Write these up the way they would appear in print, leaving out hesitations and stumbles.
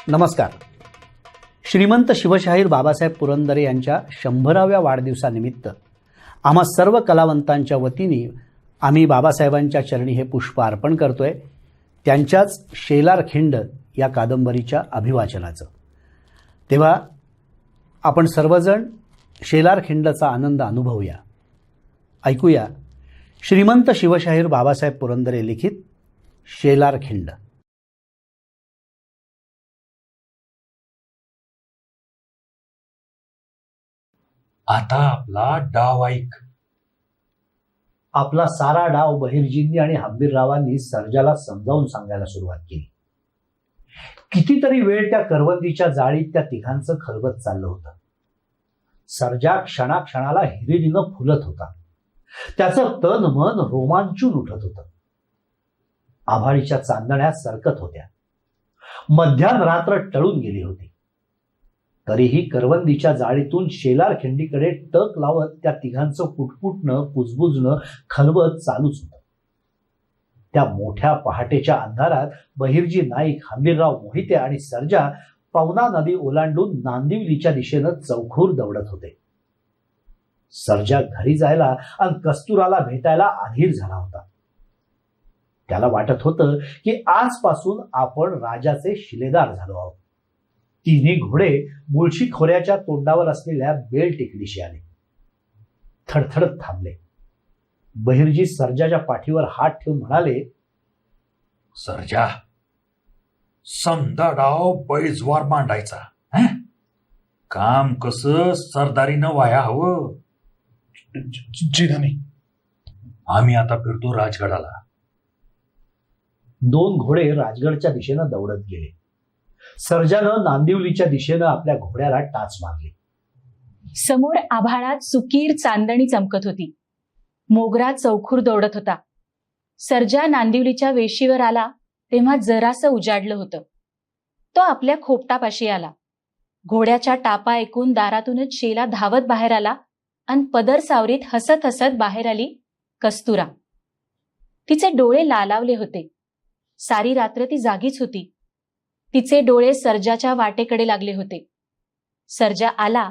नमस्कार. श्रीमंत शिवशाहीर बाबासाहेब पुरंदरे यांच्या 100व्या वाढदिवसानिमित्त आम्हा सर्व कलावंतांच्या वतीने आम्ही बाबासाहेबांच्या चरणी हे पुष्प अर्पण करतोय, त्यांच्याच शेलार खिंड या कादंबरीच्या अभिवाचनाचं. तेव्हा आपण सर्वजण शेलार खिंडचा आनंद अनुभवूया. ऐकूया श्रीमंत शिवशाहीर बाबासाहेब पुरंदरे लिखित शेलार खिंड. आता आपला डाव ऐक. आपला सारा डाव बहिर्जींनी आणि हंबीररावांनी सर्जाला समजावून सांगायला सुरुवात केली. कितीतरी वेळ त्या करवंदीच्या जाळीत त्या तिघांचं खलबत चाललं होतं. सर्जा क्षणाक्षणाला हिरिरीनं फुलत होता. त्याचं तन मन रोमांचून उठत होतं. आभाळीच्या चांदण्या सरकत होत्या. मध्यान रात्र टळून गेली होती. तरीही करवंदीच्या जाळीतून शेलार खिंडीकडे टक लावत त्या तिघांचं पुटपुटणं कुजबुजणं खलबत चालूच होतं. त्या मोठ्या पहाटेच्या अंधारात बहिर्जी नाईक, हंबीरराव मोहिते आणि सर्जा पवना नदी ओलांडून नांदिवलीच्या दिशेनं चौखूर दौडत होते. सर्जा घरी जायला आणि कस्तुराला भेटायला अधीर झाला होता. त्याला वाटत होतं की आजपासून आपण राजाचे शिलेदार झालो आहोत. तिन्ही घोडे मुळशी खोऱ्याच्या तोंडावर असलेल्या बेल टेकडीशी आले. थडथडत थांबले. बहिर्जी सर्जाच्या पाठीवर हात ठेवून म्हणाले, सर्जा, समदा डाव बैजवार मांडायचा. काम कसं सरदारीनं व्हाया हवं. जी धनी. आम्ही आता फिरतो राजगडाला. 2 घोडे राजगडच्या दिशेनं दौडत गेले. सर्जानं नांदिवलीच्या दिशेनं आपल्या घोड्याला टाच मारली. समोर आभाळात सुकीर चांदणी चमकत होती. मोगरा चौखूर दौडत होता. सर्जा नांदिवलीच्या वेशीवर आला तेव्हा जरासं उजाडलं होतं. तो आपल्या खोपटापाशी आला. घोड्याच्या टापा ऐकून दारातूनच शेला धावत बाहेर आला आणि पदर सावरीत हसत हसत बाहेर आली कस्तुरा. तिचे डोळे लालावले होते. सारी रात्र ती जागीच होती. तिचे डोळे सर्जाच्या वाटेकडे लागले होते. सर्जा आला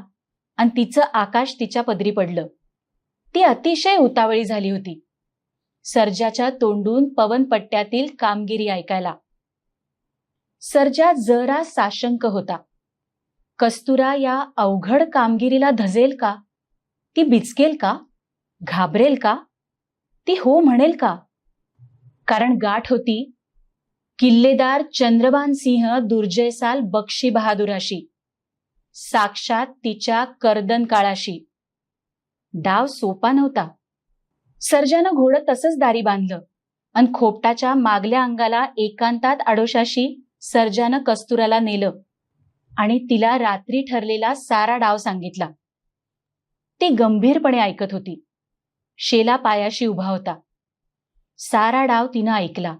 आणि तिचं आकाश तिच्या पदरी पडलं. ती अतिशय उतावळी झाली होती. सर्जाच्या तोंडून पवनपट्ट्यातील कामगिरी ऐकायला. सर्जा जरा साशंक होता. कस्तुरा या अवघड कामगिरीला धजेल का? ती बिचकेल का? घाबरेल का? ती हो म्हणेल का? कारण गाठ होती किल्लेदार चंद्रभान सिंह दुर्जयसाल बक्षी बहादुराशी, साक्षात तिच्या कर्दन काळाशी. डाव सोपा नव्हता. सर्जानं घोडं तसंच दारी बांधलं आणि खोपटाच्या मागल्या अंगाला एकांतात आडोशाशी सर्जानं कस्तुराला नेलं आणि तिला रात्री ठरलेला सारा डाव सांगितला. ती गंभीरपणे ऐकत होती. शेला पायाशी उभा होता. सारा डाव तिनं ऐकला.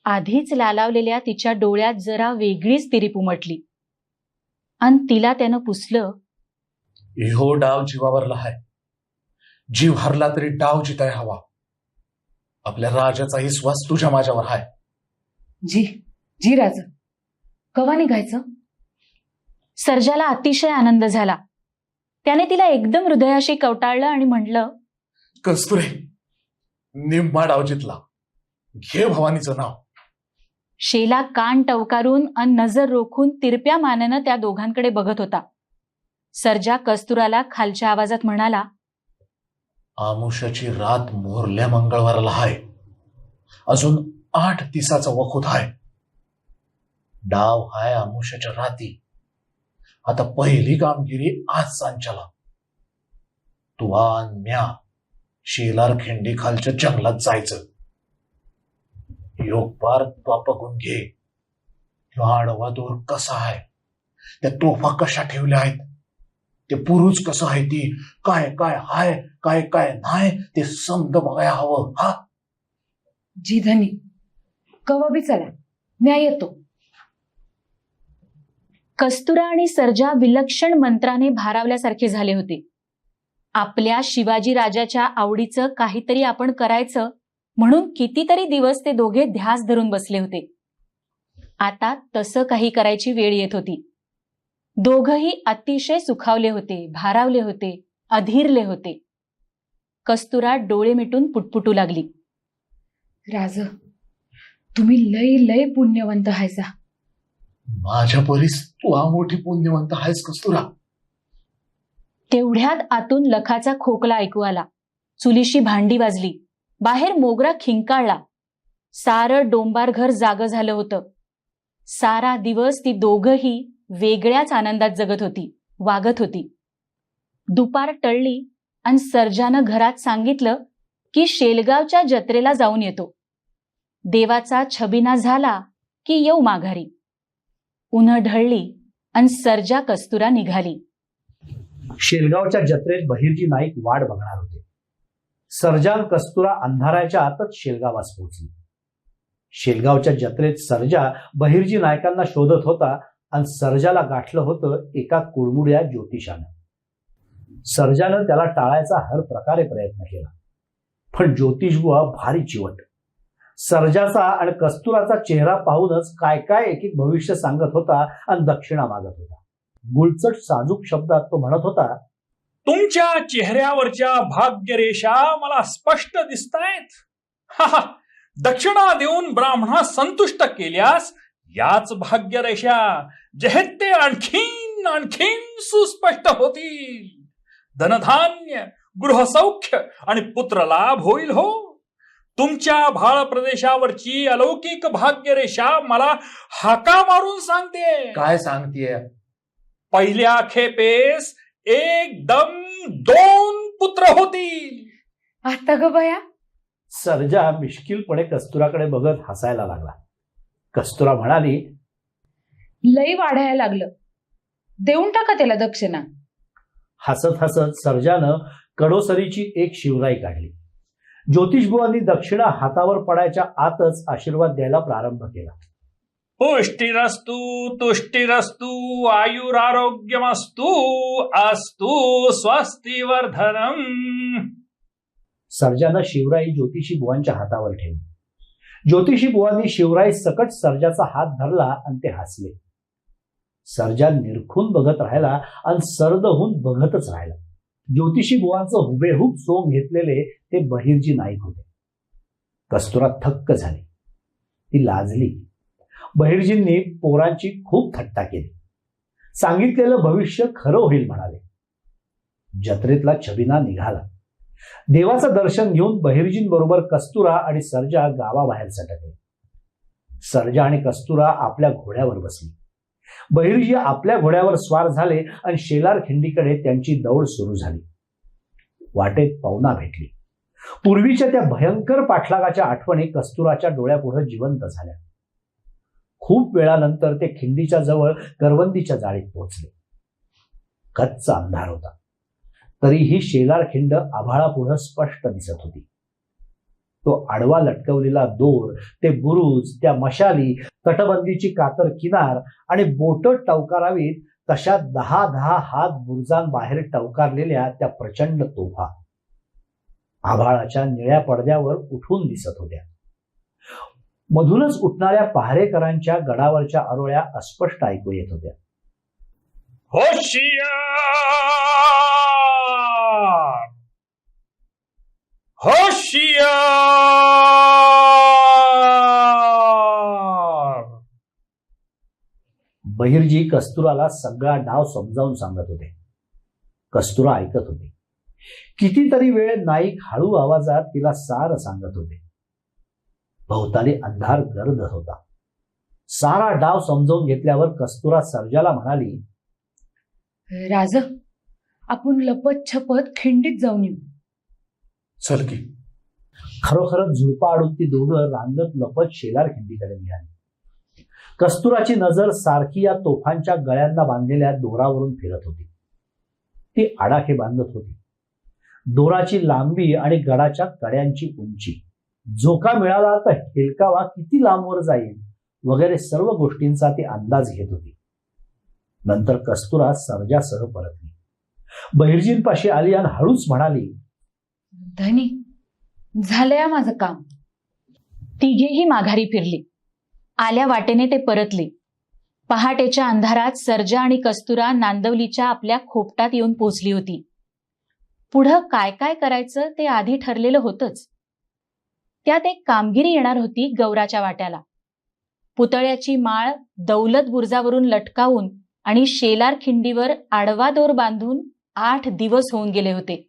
आधीच लालावलेल्या तिच्या डोळ्यात जरा वेगळीच तिरीप उमटली आणि तिला त्यानं पुसलं, हो डाव जीवावरला आहे. जीव हरला तरी डाव जिताय हवा. आपल्या राजाचा विश्वास तुझ्या माझ्यावर आहे. जी जी राजा, कवा निघायचं? सर्जाला अतिशय आनंद झाला. त्याने तिला एकदम हृदयाशी कवटाळलं आणि म्हटलं, कस्तुरे, निम्मा डाव जितला. घे भवानीचं नाव. शेला कान टवकारून अन नजर रोखून तिरप्या मानेनं त्या दोघांकडे बघत होता. सर्जा कस्तुराला खालच्या आवाजात म्हणाला, आमुष्याची रात मोरल्या मंगळवाराला आहे. अजून 8 दिवसाचा वखूत आहे. डाव हाय आमुष्याच्या राती. आता पहिली कामगिरी आज सांच्याला. तू आन म्या शेलार खिंडी खालच्या जंगलात जायचं. योग पार बघून घे. आडवा दोर कसा आहे, त्या तोफा कशा ठेवल्या आहेत, ते पुरुष कसं आहे, ती काय काय हाय काय काय नाही ते समज बघायला हवं. हा जी धनी, कवा बी चला, म्या येतो. कस्तुरा आणि सर्जा विलक्षण मंत्राने भारावल्यासारखे झाले होते. आपल्या शिवाजी राजाच्या आवडीचं काहीतरी आपण करायचं म्हणून कितीतरी दिवस ते दोघे ध्यास धरून बसले होते. आता तसं काही करायची वेळ येत होती. दोघंही अतिशय सुखावले होते, भारावले होते, अधीरले होते. कस्तुरा डोळे मिटून पुटपुटू लागली. राज, तुम्ही लय लय पुण्यवंत हायसा. माझ्या परीस तू मोठी पुण्यवंत आहेस कस्तुरा. तेवढ्यात आतून लखाचा खोकला ऐकू आला. चुलीशी भांडी वाजली. बाहेर मोगरा खिंकाळला. सारं डोंबार घर जागं झालं होतं. सारा दिवस ती दोघंही वेगळ्याच आनंदात जगत होती, वागत होती. दुपार टळली आणि सर्जानं घरात सांगितलं की शेलगावच्या जत्रेला जाऊन येतो. देवाचा छबिना झाला की येऊ माघारी. उन्हं ढळली आणि सर्जा कस्तुरा निघाली. शेलगावच्या जत्रेत बहिर्जी नाईक वाट बघणार होते. सर्जा आणि कस्तुरा अंधाराच्या आतच शेलगावास पोहोचली. शेलगावच्या जत्रेत सर्जा बहिर्जी नायकांना शोधत होता आणि सर्जाला गाठलं होतं एका कुळमुड्या ज्योतिषानं. सर्जानं त्याला टाळायचा हर प्रकारे प्रयत्न केला, पण ज्योतिषबुवा भारी चिवट. सर्जाचा आणि कस्तुराचा चेहरा पाहूनच काय काय एक एक भविष्य सांगत होता आणि दक्षिणा मागत होता. गुलचट साजूक शब्दात तो म्हणत होता, तुमच्या चेहऱ्यावरच्या भाग्यरेषा मला स्पष्ट दिसतायत. दक्षिणा देऊन ब्राह्मणास संतुष्ट केल्यास याच भाग्यरेषा जेहेत ते आणखीन आणखीन सुस्पष्ट होतील. धनधान्य, गृहसौख्य आणि पुत्रलाभ होईल हो. तुमच्या भाळ प्रदेशावरची अलौकिक भाग्यरेषा मला हाका मारून सांगते. काय सांगतेय? पहिल्या खेपेस एकदम 2 पुत्र होतील. आता ग बया. सर्जा मिश्किलपणे कस्तुराकडे बघत हसायला लागला. कस्तुरा म्हणाली, लई वाढायला लागलं, देऊन टाका त्याला दक्षिणा. हसत हसत सर्जानं कडोसरीची एक शिवराई काढली. ज्योतिषबुवांनी दक्षिणा हातावर पडायच्या आतच आशीर्वाद द्यायला प्रारंभ केला. पुष्टिरस्तु तुष्टिरस्तु आयुरारोग्यमस्तु अस्तु स्वस्तिवर्धनम. सर्जानं शिवराई ज्योतिषी बुवांच्या हातावर ठेवली. ज्योतिषी बुवांनी शिवराई सकट सर्जाचा हात धरला आणि ते हसले. सर्जा निरखून बघत राहिला आणि सर्द होऊन बघतच राहिला. ज्योतिषी बुवांचं हुबेहूब सोंग घेतलेले ते बहिर्जी नाईक होते. कस्तुरा थक्क झाली, ती लाजली. बहिर्जींनी पोरांची खूप थट्टा केली. सांगितलेलं भविष्य खरं होईल म्हणाले. जत्रेतला छबिना निघाला. देवाचं दर्शन घेऊन बहिर्जींबरोबर कस्तुरा आणि सर्जा गावाबाहेर सटकले. सर्जा आणि कस्तुरा आपल्या घोड्यावर बसली. बहिर्जी आपल्या घोड्यावर स्वार झाले आणि शेलार खिंडीकडे त्यांची दौड सुरू झाली. वाटेत पवना भेटली. पूर्वीच्या त्या भयंकर पाठलागाच्या आठवणी कस्तुराच्या डोळ्यापुढे जिवंत झाल्या. खूप वेळानंतर ते खिंडीच्या जवळ करवंदीच्या जाळीत पोहोचले. कच्चा अंधार होता, तरीही शेलार खिंड आभाळापुढे स्पष्ट दिसत होती. तो आडवा लटकवलेला दोर, ते बुरुज, त्या मशाली, तटबंदीची कातर किनार आणि बोट टवकारावीत तशा 10-10 हात बुरुजांबाहेर टवकारलेल्या त्या प्रचंड तोफा आभाळाच्या निळ्या पडद्यावर उठून दिसत होत्या. मधूनच उठणाऱ्या पहारेकरांच्या गडावरच्या आरोळ्या अस्पष्ट ऐकू येत होत्या. होशियार होशियार. बहिर्जी कस्तुराला सगळा डाव समजावून सांगत होते. कस्तुरा ऐकत होती. कितीतरी वेळ नाईक हळू आवाजात तिला सार सांगत होते. भोवताली अंधार गर्द होता. सारा डाव समजावून घेतल्यावर कस्तुरा सर्जाला म्हणाली, राज, आपण लपत छपत खिंडीत जाऊन येऊ. चल की. खरोखरच झुळपा आडून ती दोघं रांगत लपत शेलार खिंडीकडे निघाली. कस्तुराची नजर सारखी या तोफांच्या गळ्यांना बांधलेल्या दोरावरून फिरत होती. ती आडाखे बांधत होती. दोराची लांबी आणि गडाच्या कड्यांची उंची, झोका मिळाला तर हेलकावा किती लांबवर जाईल वगैरे सर्व गोष्टींचा ती अंदाज घेत होती. नंतर कस्तुरा सर्जासह परतली. बहिर्जींपाशी आली आणि हळूच म्हणाली, धनी, झालंय माझं काम. तिघेही माघारी फिरली. आल्या वाटेने ते परतले. पहाटेच्या अंधारात सर्जा आणि कस्तुरा नांदवलीच्या आपल्या खोपटात येऊन पोचली होती. पुढं काय काय करायचं ते आधी ठरलेलं होतंच. त्यात एक कामगिरी येणार होती गौराच्या वाट्याला. पुतळ्याची माळ दौलत बुर्जावरून लटकावून आणि शेलार खिंडीवर आडवा दोर बांधून 8 दिवस होऊन गेले होते.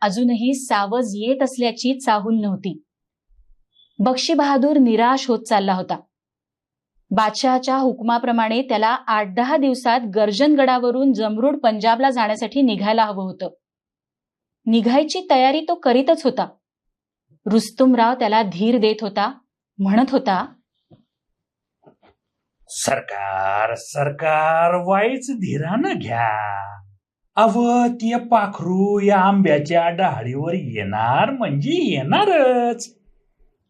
अजूनही सावज येत असल्याची चाहूल नव्हती. बक्षी बहादूर निराश होत चालला होता. बादशहाच्या हुकमाप्रमाणे त्याला 8-10 दिवसात गर्जनगडावरून जमरूड पंजाबला जाण्यासाठी निघायला हवं होतं. निघायची तयारी तो करीतच होता. रुस्तुमराव त्याला धीर देत होता, म्हणत होता, सरकार सरकार वाईच धीरानं घ्या. अव ते पाखरू या आंब्याच्या डहाळीवर येणार म्हणजे येणारच.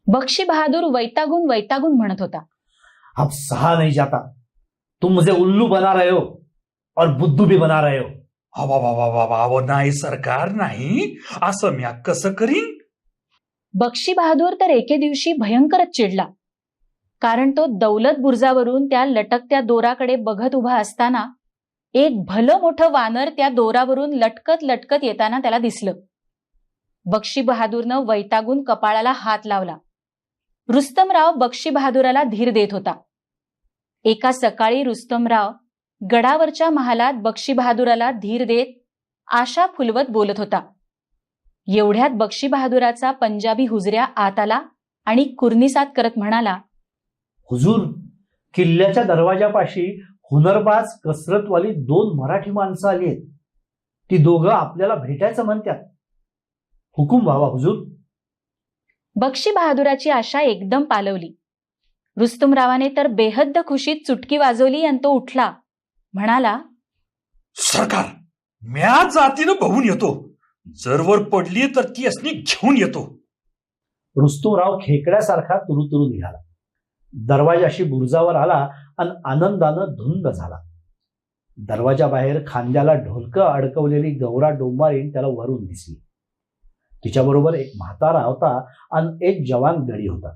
बक्षी बहादूर वैतागून वैतागून म्हणत होता, अब सहा नहीं जाता. तुम मुझे उल्लू बना रहे हो और बुद्धू भी बना रहे हो. अवा नाही सरकार नाही, असं म्या कसं करीन. बक्षी बहादूर तर एके दिवशी भयंकरच चिडला. कारण तो दौलत बुर्जावरून त्या लटकत्या दोराकडे बघत उभा असताना एक भलं मोठं वानर त्या दोरावरून लटकत लटकत येताना त्याला दिसलं. बक्षी बहादूरनं वैतागून कपाळाला हात लावला. रुस्तमराव बक्षी बहादूराला धीर देत होता. एका सकाळी रुस्तमराव गडावरच्या महालात बक्षी बहादूराला धीर देत आशा फुलवत बोलत होता. एवढ्यात बक्षी बहादूराचा पंजाबी हुजऱ्या आत आला आणि कुर्निसात करत म्हणाला, हुजूर, किल्ल्याच्या दरवाजापाशी हुनरबाज कसरतवाली 2 मराठी माणसं आली आहेत. ती दोघं आपल्याला भेटायचं म्हणतात. हुकूम व्हावा हुजूर. बक्षी बहादूराची आशा एकदम पालवली. रुस्तुमरावाने तर बेहद्द खुशीत चुटकी वाजवली आणि तो उठला. म्हणाला, सरकार म्या जातीनं बघून येतो. जर वर पडली तर ती असणी घेऊन येतो. रुस्तुमराव खेकड्यासारखा तुरुतुरू निघाला. दरवाजाशी बुर्जावर आला आणि आनंदानं धुंद झाला. दरवाजा बाहेर खांद्याला ढोलकं अडकवलेली गौरा डोंबारीन त्याला वरून दिसली. तिच्याबरोबर एक म्हातारा होता आणि एक जवान गडी होता.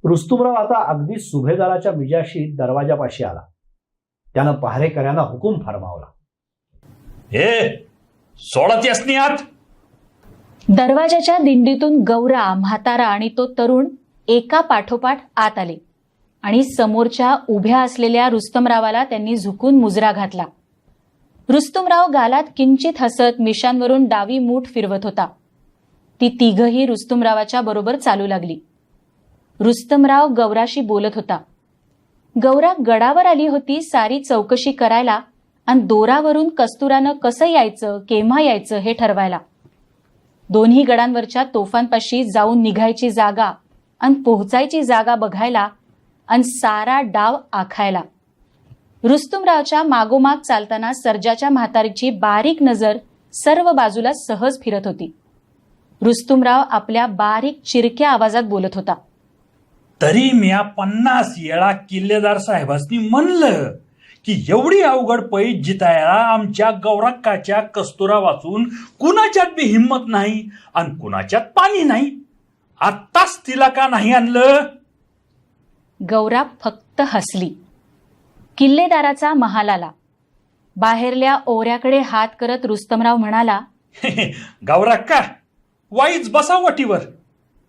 रुस्तुमराव आता अगदी सुभेदाराच्या मिजाशी दरवाजापाशी आला. त्यानं पहारेकऱ्यांना हुकूम फरमावला, हे सोडा ती असणी आत. दरवाजाच्या दिंडीतून गौरा, म्हातारा आणि तो तरुण एका पाठोपाठ आत आले आणि समोरच्या उभ्या असलेल्या रुस्तमरावाला त्यांनी झुकून मुजरा घातला. रुस्तुमराव गालात किंचित हसत मिशांवरून डावी मूठ फिरवत होता. ती तिघही रुस्तुमरावाच्या बरोबर चालू लागली. रुस्तमराव गौराशी बोलत होता. गौरा गडावर आली होती सारी चौकशी करायला आणि दोरावरून कस्तुरानं कसं यायचं, केव्हा यायचं हे ठरवायला. दोन्ही गडांवरच्या तोफांपाशी जाऊन निघायची जागा आणि पोहोचायची जागा बघायला आणि सारा डाव आखायला. रुस्तुमरावच्या मागोमाग चालताना सर्जाच्या म्हातारीची बारीक नजर सर्व बाजूला सहज फिरत होती. रुस्तुमराव आपल्या बारीक चिरक्या आवाजात बोलत होता, तरी म्या 50 वेळा किल्लेदार साहेबांनी म्हणलं की एवढी अवघड पैज जितायला आमच्या गौरक्काच्या कस्तुरा वाचून कुणाच्यात बी हिंमत नाही आणि कुणाच्यात पाणी नाही. आत्ताच तिला का नाही आणलं. गौरा फक्त हसली. किल्लेदाराचा महाल आला. बाहेरल्या ओऱ्याकडे हात करत रुस्तमराव म्हणाला, गौरक्का वाईच बसा वटीवर.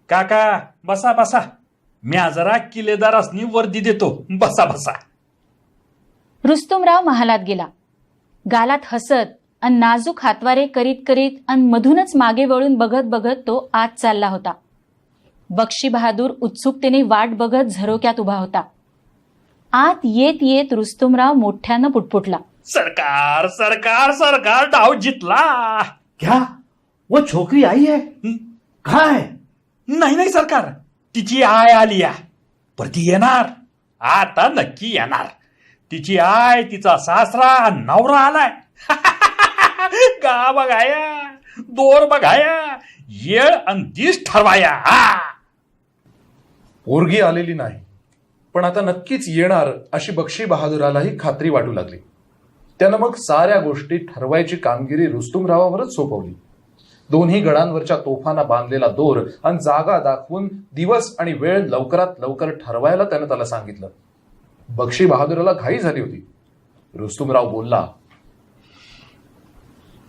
काका बसा बसा, म्या जरा किल्लेदारासनी वर्दी देतो, बसा बसा. रुस्तुमराव महालात गेला. गालात हसत आणि नाजूक हातवारे करीत करीत आणि मधूनच मागे वळून बघत बघत तो आत चालला होता. बक्षी बहादूर उत्सुकतेने वाट बघत झरोक्यात उभा होता. आत येत येत रुस्तुमराव मोठ्यानं पुटपुटला, सरकार सरकार सरकार डाव जितला. क्या वो छोकरी आई है? कहाँ है? नाही नाही सरकार, तिची आय आली या. पर ती येणार, आता नक्की येणार. तिची आय, तिचा सासरा आणि नवरा आलाय. गा बघाया, दोर बघाया, येळ आणि दिस ठरवाया. पोरगी आलेली नाही, पण आता नक्कीच येणार अशी बक्षी बहादुरालाही खात्री वाटू लागली. त्यानं मग साऱ्या गोष्टी ठरवायची कामगिरी रुस्तुमरावावरच सोपवली. दोन्ही गडांवरच्या तोफांना बांधलेला दोर आणि जागा दाखवून दिवस आणि वेळ लवकरात लवकर ठरवायला त्यानं त्याला सांगितलं. बक्षी बहादूरला घाई झाली होती. रुस्तुमराव बोलला,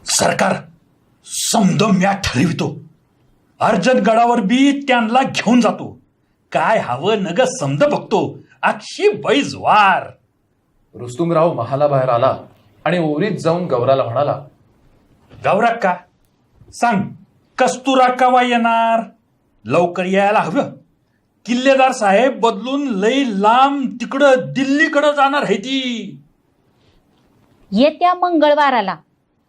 सरकार समद म्या ठरवितो. अर्जन गडावर बी त्यांना घेऊन जातो. काय हवं नग समद बघतो. अक्षी बैज वार. रुस्तुमराव महालाबाहेर आला आणि ओरीत जाऊन गौराला म्हणाला, गौरक्का सांग कस्तुरा केव्हा येणार? लवकर यायला हवं. किल्लेदार साहेब बदलून लई लांब तिकडं दिल्लीकडं जाणार आहे ती. येत्या मंगळवाराला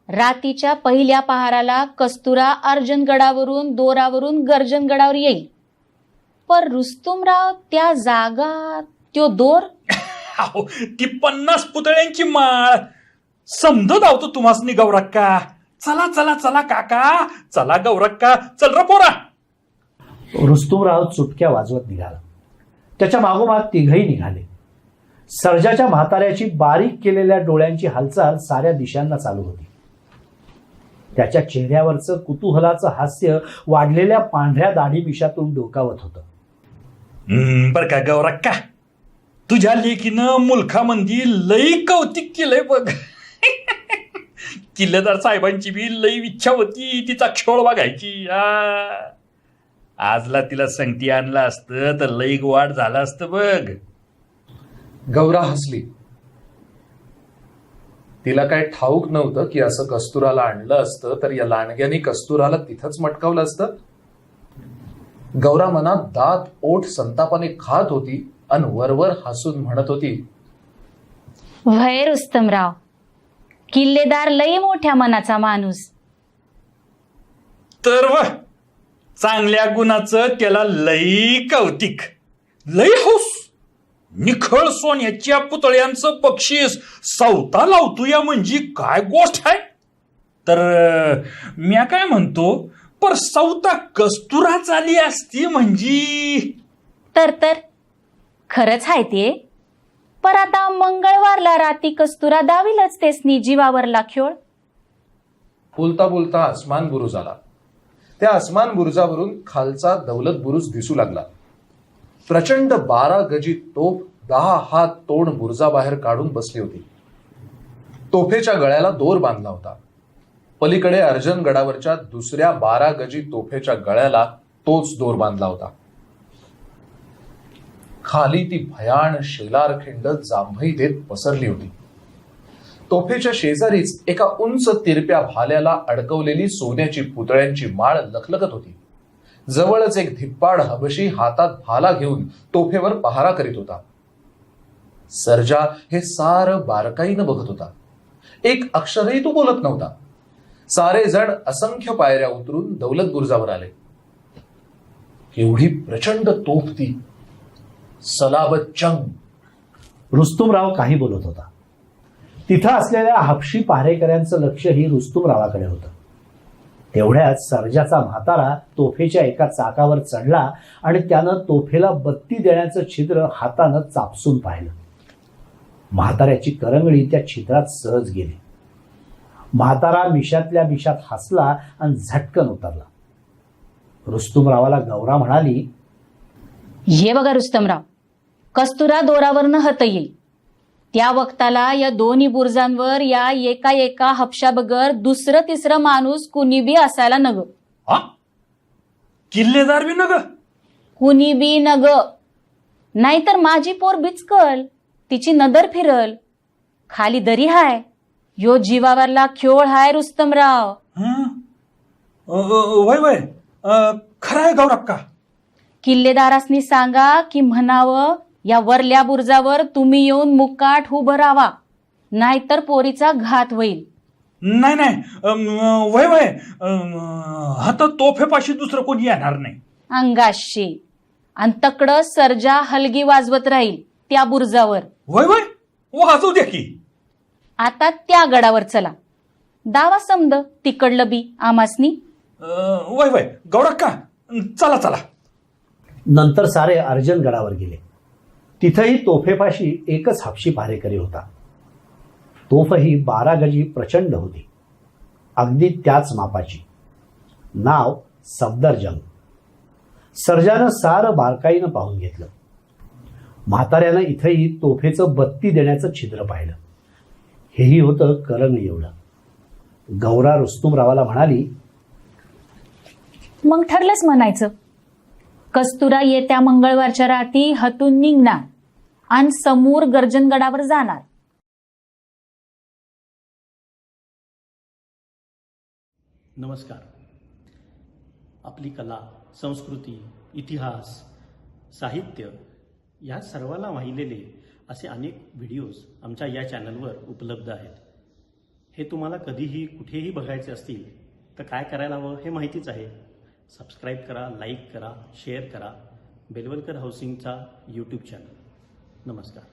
रातीच्या पहिल्या पहाराला कस्तुरा अर्जनगडावरून दोरावरून गर्जनगडावर येईल. पर रुस्तुमराव त्या जागा त्यो दोर अहो, ती 50 पुतळ्यांची माळ समज धावतो तुम्हासनी गौरक्का. चला चला चला काका, चला गौरक्का, चल र पोरा. रुस्तुमराव चुटक्या वाजवत निघाला. त्याच्या मागोमाग तिघही निघाले. सर्जाच्या म्हाताऱ्याची बारीक केलेल्या डोळ्यांची हालचाल साऱ्या दिशांना चालू होती. त्याच्या चेहऱ्यावरचं कुतूहलाचं हास्य वाढलेल्या पांढऱ्या दाढी मिशातून डोकावत होतं. बर का गौरक्का, तुझ्या लेकीनं मुलखामंदी लई कौतिक केलंय बघ. किल्लेदार साहेबांची बी लई इच्छा होती तिचा खेळ बघायची. आजला तिला संगती आणलं असतं तर लई वाढ झालं असतं बघ. गौरा हसली. तिला काय ठाऊक नव्हतं की असं कस्तुराला आणलं असतं तर या लांडग्याने कस्तुराला तिथंच मटकावलं असतं. गौरा मनात दात ओठ संतापाने खात होती आणि वरवर हसून म्हणत होती, व्हय रुस्तमराव, किल्लेदार लई मोठ्या मनाचा माणूस. तर व चांगल्या गुणाचं त्याला लई कौतिक, लई हौस. निखळ सोन्याच्या पुतळ्यांचं बक्षीस सवता लावतो या म्हणजे काय गोष्ट आहे. तर म्या काय म्हणतो, पर सवता कस्तुरा चाली असती म्हणजे. तर खरंच आहे ते. पर आता मंगळवारला राती कस्तुरा दावीलच तेसनी जीवावरला खेळ. बोलता बोलता आसमान बुरुज आला. त्या आसमान बुरुजावरून खालचा दौलत बुरुज दिसू लागला. प्रचंड 12 गजी तोफ 10 हात तोंड बुरुजाबाहेर काढून बसली होती. तोफेच्या गळ्याला दोर बांधला होता. पलीकडे अर्जनगडावरच्या दुसऱ्या 12 गजी तोफेच्या गळ्याला तोच दोर बांधला होता. खाली ती भयाण शेलारखिंड जांभई देत पसरली होती. तोफेच्या शेजारीच एका उंच तिरप्या भाल्याला अडकवलेली सोन्याची पुतळ्यांची माळ लखलखत होती. जवळच एक धिप्पाड हबशी हातात भाला घेऊन तोफेवर पहारा करीत होता. सर्जा हे सारं बारकाईनं बघत होता. एक अक्षरही तो बोलत नव्हता. सारे जण असंख्य पायऱ्या उतरून दौलत बुरुजावर आले. एवढी प्रचंड तोफ ती सलाबत चंग. रुस्तुमराव काही बोलत होता. तिथं असलेल्या हापशी पहारेकऱ्यांचं लक्षही रुस्तुमरावाकडे होतं. तेवढ्यात सर्जाचा म्हातारा तोफेच्या एका चाकावर चढला आणि त्यानं तोफेला बत्ती देण्याचं छिद्र हातानं चापसून पाहिलं. म्हाताऱ्याची करंगळी त्या छिद्रात सहज गेली. म्हातारा मिशातल्या मिशात हसला आणि झटकन उतरला. रुस्तुमरावाला गौरा म्हणाली, हे बघा रुस्तमराव, कस्तुरा दोरावरनं हत येईल. त्या वक्ताला या दोन्ही बुर्जांवर या एका हपशा बगर दुसरं तिसरं माणूस कुणी बी असायला नग. किल्लेदार बी नग, कुणी बी नग. नाहीतर माझी पोर बिचकल, तिची नदर फिरल. खाली दरी हाय, यो जीवावरला खेळ हाय रुस्तमराव. वय वय खरं आहे गौरक्का. किल्लेदारासनी सांगा की म्हणावं या वरल्या बुर्जावर तुम्ही येऊन मुकाट उभं राहा, नाहीतर पोरीचा घात होईल. नाही नाही वय वय आता तोफेपाशी दुसरं कोणी येणार नाही. अंगाशी आणि तकडं सर्जा हलगी वाजवत राहील त्या बुर्जावर. वय वय वाजवू द्या की. आता त्या गडावर चला, दावा समद तिकडलं बी आमासनी. वय वय गौरक्का चला चला. नंतर सारे अर्जन गडावर गेले. तिथंही तोफेपाशी एकच हापशी पहारेकरी होता. तोफही 12 गजी प्रचंड होती, अगदी त्याच मापाची. नाव सफदरजंग. सर्जानं सारं बारकाईनं पाहून घेतलं. म्हाताऱ्यानं इथंही तोफेचं बत्ती देण्याचं छिद्र पाहिलं. हेही होतं करंग एवढं. गौरा रुस्तुमरावाला म्हणाली, मग ठरलंच म्हणायचं. कस्तुरा येत्या मंगळवारच्या रात्री हतून निघणार आणि समोर गर्जनगडावर जाणार. नमस्कार. आपली कला, संस्कृती, इतिहास, साहित्य या सर्वाला वाहिलेले असे अनेक व्हिडिओज आमच्या या चॅनलवर उपलब्ध आहेत. हे तुम्हाला कधीही कुठेही बघायचे असतील तर काय करायला हवं हे माहितीच आहे. सबस्क्राईब करा, लाईक करा, शेअर करा बेलवलकर हाऊसिंगचा यूट्यूब चॅनल. नमस्कार.